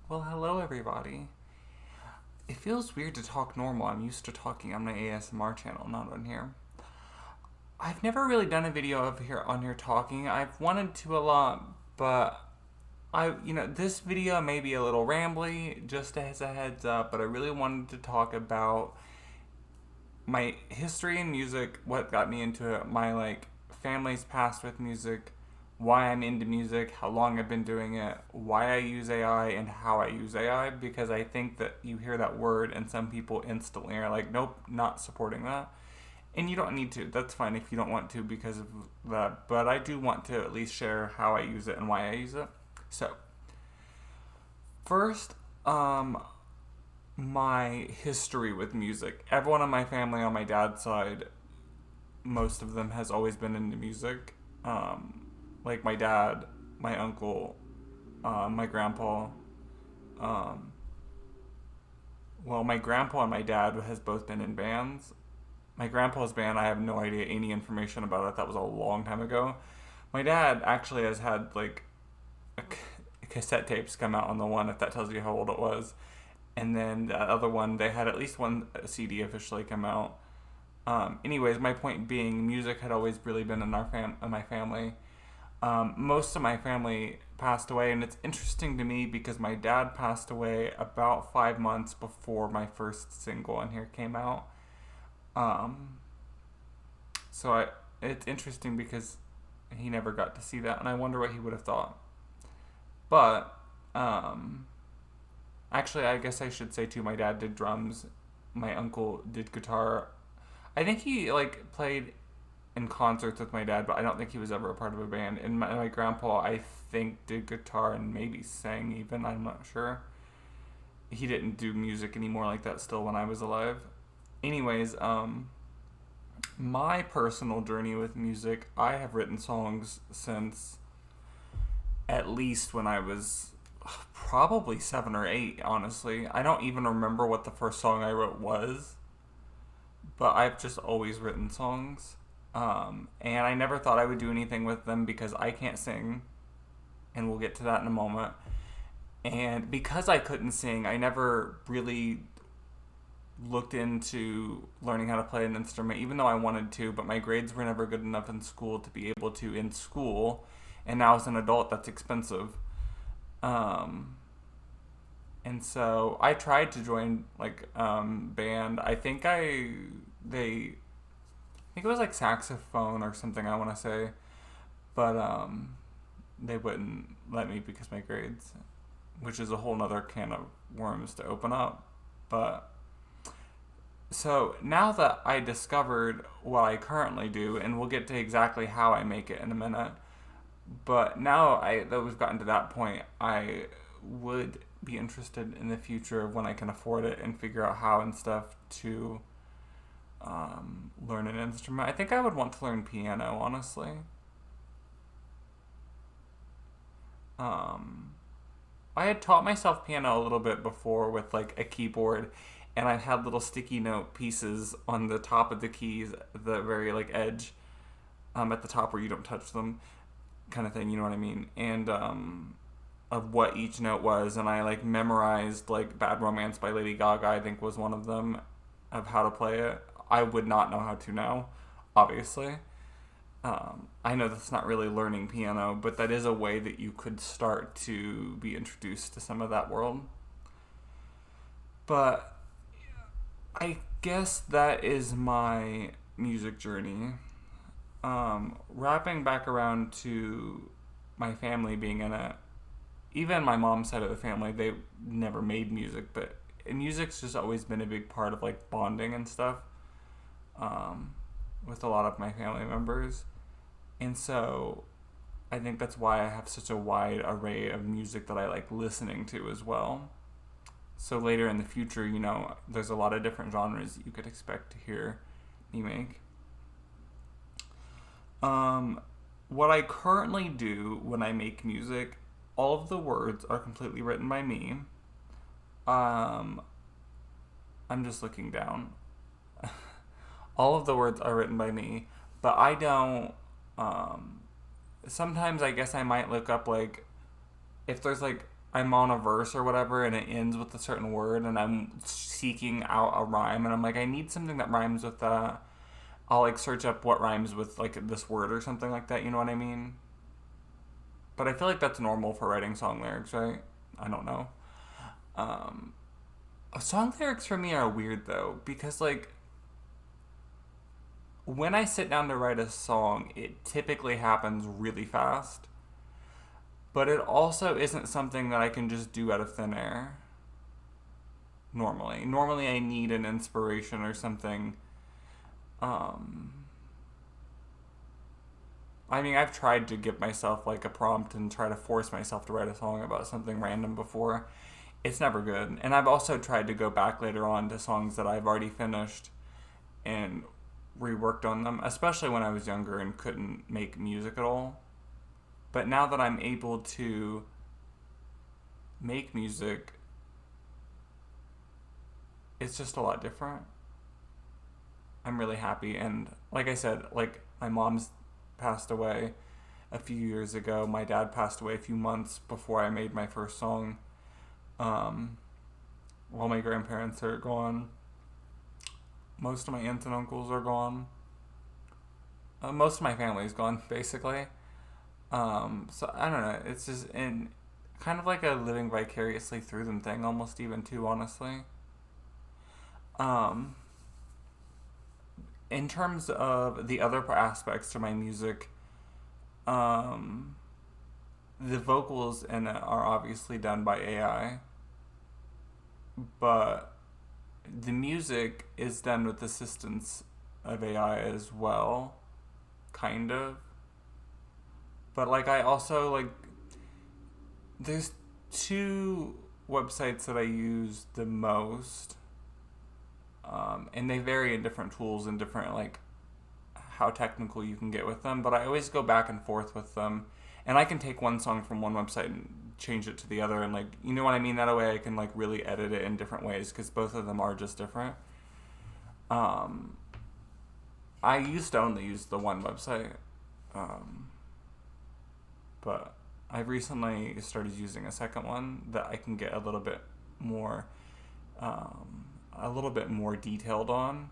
Well, hello everybody. It feels weird to talk normal. I'm used to talking on my ASMR channel, not on here. I've never really done a video of here on here talking. I've wanted to a lot, but this video may be a little rambly, just as a heads up, but I really wanted to talk about my history in music, what got me into it, my family's past with music, why I'm into music, how long I've been doing it, why I use AI, and how I use AI, because I think that you hear that word and some people instantly are like, nope, not supporting that. And you don't need to. That's fine if you don't want to because of that. But I do want to at least share how I use it and why I use it. So, first, my history with music. Everyone in my family on my dad's side, most of them has always been into music. Like my dad, my uncle, my grandpa. Um, my grandpa and my dad has both been in bands. My grandpa's band, I have no idea any information about it. That was a long time ago. My dad actually has had cassette tapes come out on the one, if that tells you how old it was. And then the other one, they had at least one CD officially come out. Anyways, my point being, music had always really been in my family. Most of my family passed away, and it's interesting to me because my dad passed away about 5 months before my first single on here came out. Um, it's interesting because he never got to see that, and I wonder what he would have thought. But um, actually, I guess I should say too, my dad did drums, my uncle did guitar. I think he played in concerts with my dad, but I don't think he was ever a part of a band. And my grandpa, I think, did guitar and maybe sang even. I'm not sure. He didn't do music anymore like that still when I was alive. Anyways, my personal journey with music, I have written songs since at least when I was probably 7 or 8, honestly. I don't even remember what the first song I wrote was, but I've just always written songs. And I never thought I would do anything with them because I can't sing, and we'll get to that in a moment. And because I couldn't sing, I never really looked into learning how to play an instrument, even though I wanted to, but my grades were never good enough in school to be able to in school. And now as an adult, that's expensive. Um, and so I tried to join band. I think it was saxophone or something, I want to say, but they wouldn't let me because my grades, which is a whole nother can of worms to open up. But so now that I discovered what I currently do, and we'll get to exactly how I make it in a minute, but now that we've gotten to that point, I would be interested in the future of when I can afford it and figure out how and stuff to learn an instrument. I think I would want to learn piano, honestly. Um, I had taught myself piano a little bit before with a keyboard, and I had little sticky note pieces on the top of the keys, the very edge, at the top where you don't touch them, kind of thing. You know what I mean? And of what each note was, and I memorized "Bad Romance" by Lady Gaga. I think was one of them, of how to play it. I would not know how to now, obviously. I know that's not really learning piano, but that is a way that you could start to be introduced to some of that world. But I guess that is my music journey. Wrapping back around to my family being in it, even my mom's side of the family, they never made music, but music's just always been a big part of bonding and stuff with a lot of my family members. And so I think that's why I have such a wide array of music that I like listening to as well. So later in the future, there's a lot of different genres that you could expect to hear me make. What I currently do when I make music, all of the words are completely written by me. Um, I'm just looking down. All of the words are written by me, but I don't. Um, Sometimes I guess I might look up if there's I'm on a verse or whatever and it ends with a certain word and I'm seeking out a rhyme and I'm like, I need something that rhymes with that. I'll like search up what rhymes with like this word or something like that, you know what I mean? But I feel like that's normal for writing song lyrics, right? I don't know. Um, Song lyrics for me are weird though, because like when I sit down to write a song, it typically happens really fast. But it also isn't something that I can just do out of thin air. Normally I need an inspiration or something. Um, I mean, I've tried to give myself like a prompt and try to force myself to write a song about something random before. It's never good. And I've also tried to go back later on to songs that I've already finished and reworked on them, especially when I was younger and couldn't make music at all. But now that I'm able to make music, it's just a lot different. I'm really happy. And like I said, like my mom's passed away a few years ago. My dad passed away a few months before I made my first song. All my grandparents are gone. Most of my aunts and uncles are gone. Most of my family's gone, basically. So I don't know. It's just in kind of like a living vicariously through them thing, almost even too, honestly. Um, in terms of the other aspects to my music, um, the vocals in it are obviously done by AI, but the music is done with assistance of AI as well, kind of. But like I also like there's two websites that I use the most, and they vary in different tools and different like how technical you can get with them. But I always go back and forth with them, and I can take one song from one website and change it to the other, and like you know what I mean. That way I can like really edit it in different ways because both of them are just different. Um, I used to only use the one website, um, but I recently started using a second one that I can get more, a little bit more detailed on.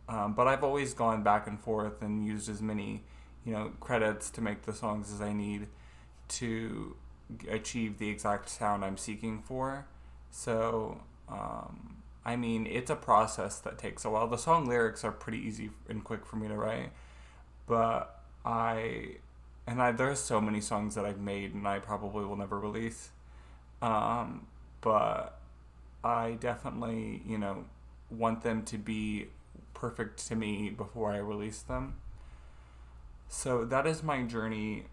But I've always gone back and forth and used as many, credits to make the songs as I need to achieve the exact sound I'm seeking for. So, I mean, it's a process that takes a while. The song lyrics are pretty easy and quick for me to write, but there's so many songs that I've made and I probably will never release. But I definitely, want them to be perfect to me before I release them. So that is my journey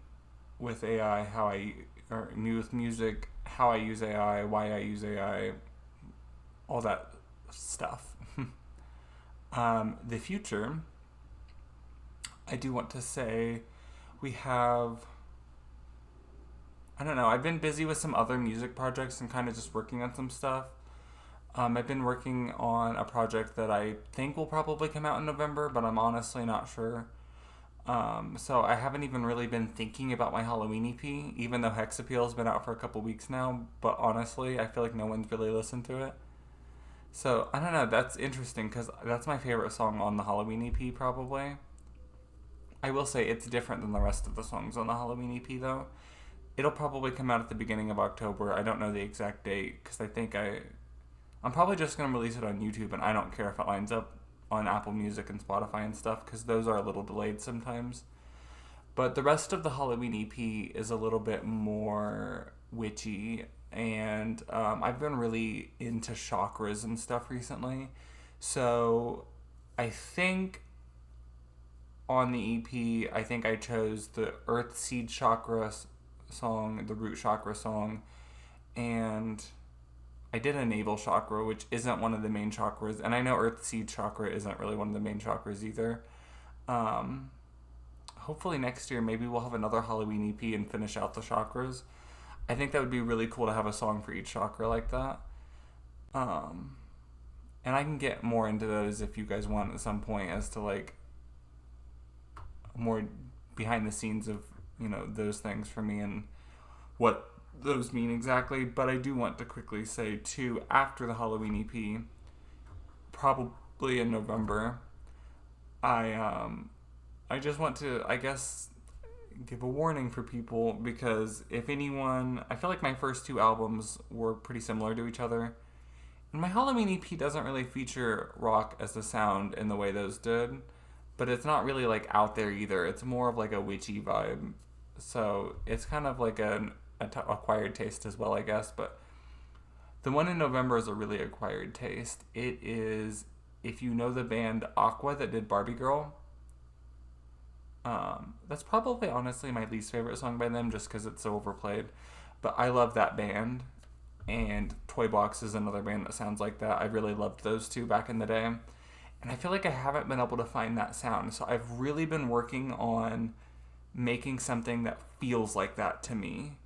with AI, or with music, how I use AI, why I use AI, all that stuff. The future, I do want to say we have, I don't know, I've been busy with some other music projects and kind of just working on some stuff. I've been working on a project that I think will probably come out in November, but I'm honestly not sure. So I haven't even really been thinking about my Halloween EP, even though Hex Appeal has been out for a couple weeks now. But honestly, I feel like no one's really listened to it. So I don't know. That's interesting because that's my favorite song on the Halloween EP, probably. I will say it's different than the rest of the songs on the Halloween EP, though. It'll probably come out at the beginning of October. I don't know the exact date because I'm probably just going to release it on YouTube, and I don't care if it lines up on Apple Music and Spotify and stuff, because those are a little delayed sometimes. But the rest of the Halloween EP is a little bit more witchy, and I've been really into chakras and stuff recently. So I think on the EP, I think I chose the Earth Seed Chakra song, the Root Chakra song, and I did a navel chakra, which isn't one of the main chakras, and I know Earth Seed Chakra isn't really one of the main chakras either. Hopefully next year, maybe we'll have another Halloween EP and finish out the chakras. I think that would be really cool to have a song for each chakra like that. And I can get more into those if you guys want at some point as to like more behind the scenes of those things for me and what those mean exactly, but I do want to quickly say too, after the Halloween EP, probably in November, I just want to, I guess, give a warning for people, because if anyone, I feel like my first two albums were pretty similar to each other. And my Halloween EP doesn't really feature rock as the sound in the way those did, but it's not really like out there either. It's more of like a witchy vibe. So it's kind of like an acquired taste as well, I guess. But the one in November is a really acquired taste. It is, if you know the band Aqua that did Barbie Girl. That's probably honestly my least favorite song by them, just because it's so overplayed. But I love that band. And Toy Box is another band that sounds like that. I really loved those two back in the day. And I feel like I haven't been able to find that sound. So I've really been working on making something that feels like that to me.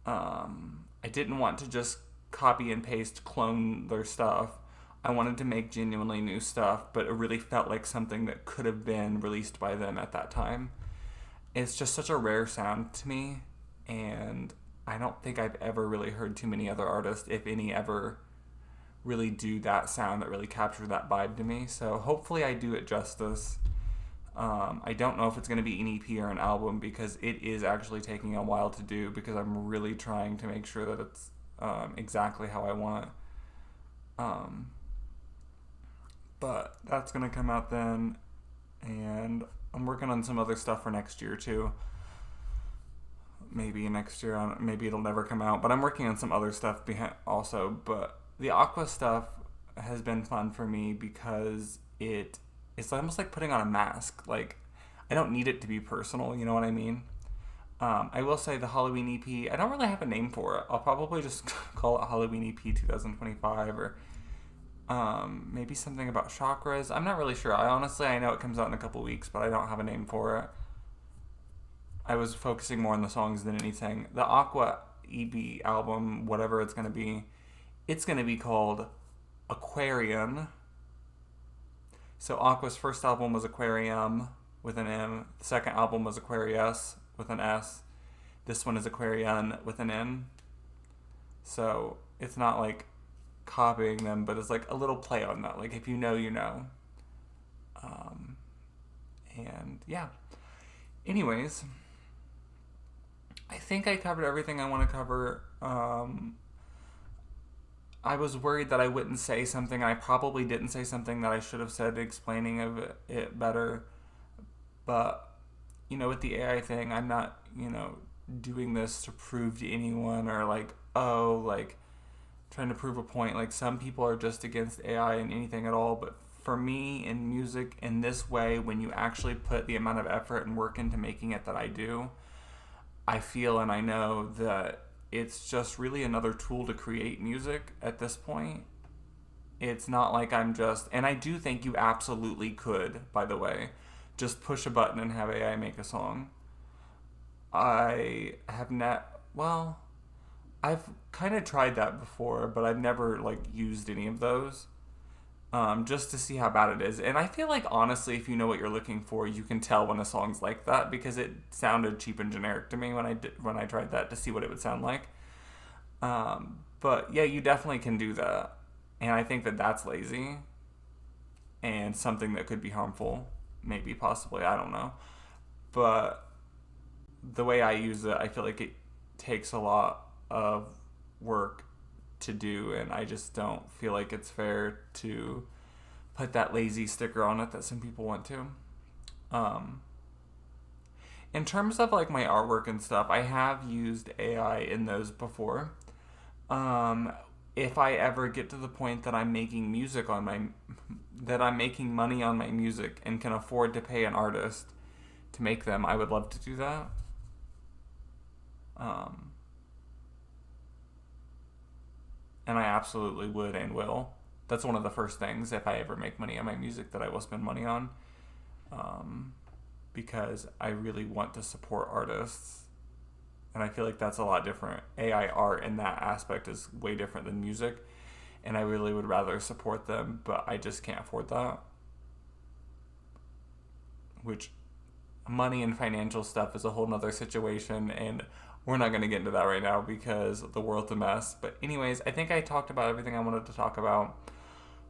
I didn't want to just copy and paste, clone their stuff. I wanted to make genuinely new stuff, but it really felt like something that could have been released by them at that time. It's just such a rare sound to me, and I don't think I've ever really heard too many other artists, if any, ever really do that sound that really capture that vibe to me. So hopefully I do it justice. I don't know if it's going to be an EP or an album, because it is actually taking a while to do, because I'm really trying to make sure that it's exactly how I want. But that's going to come out then, and I'm working on some other stuff for next year too. Maybe next year, maybe it'll never come out, but I'm working on some other stuff also. But the Aqua stuff has been fun for me, because it's almost like putting on a mask. Like, I don't need it to be personal, you know what I mean? I will say the Halloween EP, I don't really have a name for it. I'll probably just call it Halloween EP 2025, or maybe something about chakras. I'm not really sure. I know it comes out in a couple weeks, but I don't have a name for it. I was focusing more on the songs than anything. The Aqua EP album, whatever it's going to be called Aquarian. So Aqua's first album was Aquarium with an M. The second album was Aquarius with an S. This one is Aquarian with an N. So it's not like copying them, but it's like a little play on that. Like, if you know, you know. And yeah. Anyways, I think I covered everything I want to cover. I was worried that I wouldn't say something. I probably didn't say something that I should have said, explaining of it better. But, with the AI thing, I'm not, doing this to prove to anyone, or trying to prove a point. Like, some people are just against AI and anything at all, but for me, in music, in this way, when you actually put the amount of effort and work into making it that I do, I feel and I know that it's just really another tool to create music at this point. It's not like I'm just, and I do think you absolutely could, by the way, just push a button and have AI make a song. I have I've kind of tried that before, but I've never used any of those, just to see how bad it is. And I feel like, honestly, if you know what you're looking for, you can tell when a song's like that, because it sounded cheap and generic to me when I tried that to see what it would sound like. But yeah, you definitely can do that, and I think that that's lazy and something that could be harmful, maybe, possibly, I don't know. But the way I use it, I feel like it takes a lot of work to do, and I just don't feel like it's fair to put that lazy sticker on it that some people want to. In terms of my artwork and stuff, I have used AI in those before. If I ever get to the point that I'm making making money on my music and can afford to pay an artist to make them, I would love to do that. And I absolutely would and will. That's one of the first things, if I ever make money on my music, that I will spend money on. Because I really want to support artists. And I feel like that's a lot different. AI art in that aspect is way different than music. And I really would rather support them, but I just can't afford that. Which, money and financial stuff is a whole nother situation, and we're not going to get into that right now because the world's a mess. But anyways, I think I talked about everything I wanted to talk about.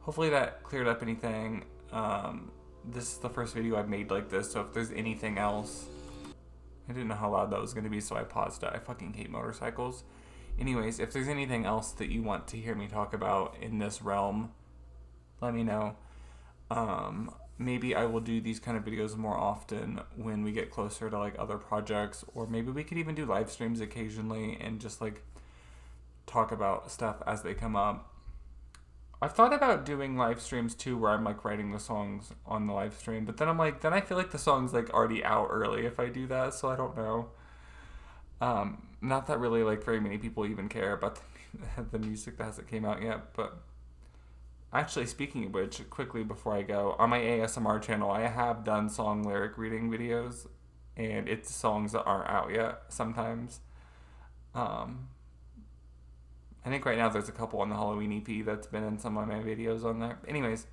Hopefully that cleared up anything. This is the first video I've made like this, so if there's anything else, I didn't know how loud that was going to be, so I paused it. I fucking hate motorcycles. Anyways, if there's anything else that you want to hear me talk about in this realm, let me know. Maybe I will do these kind of videos more often when we get closer to like other projects, or maybe we could even do live streams occasionally and just like talk about stuff as they come up. I've thought about doing live streams too where I'm like writing the songs on the live stream, but then I'm like, then I feel like the song's like already out early if I do that, so I don't know. Not that really like very many people even care about the music that hasn't came out yet, but actually, speaking of which, quickly before I go, on my ASMR channel, I have done song lyric reading videos, and it's songs that aren't out yet sometimes. I think right now there's a couple on the Halloween EP that's been in some of my videos on there. Anyways,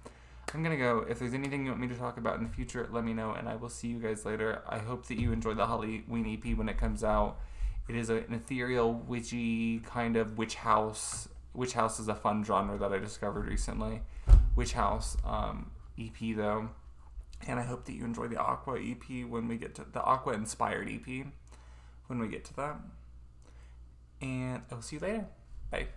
I'm going to go. If there's anything you want me to talk about in the future, let me know, and I will see you guys later. I hope that you enjoy the Halloween EP when it comes out. It is an ethereal, witchy kind of witch house. Witch house is a fun genre that I discovered recently. Witch house EP, though. And I hope that you enjoy the Aqua EP when we get to the Aqua inspired EP when we get to that. And I will see you later. Bye.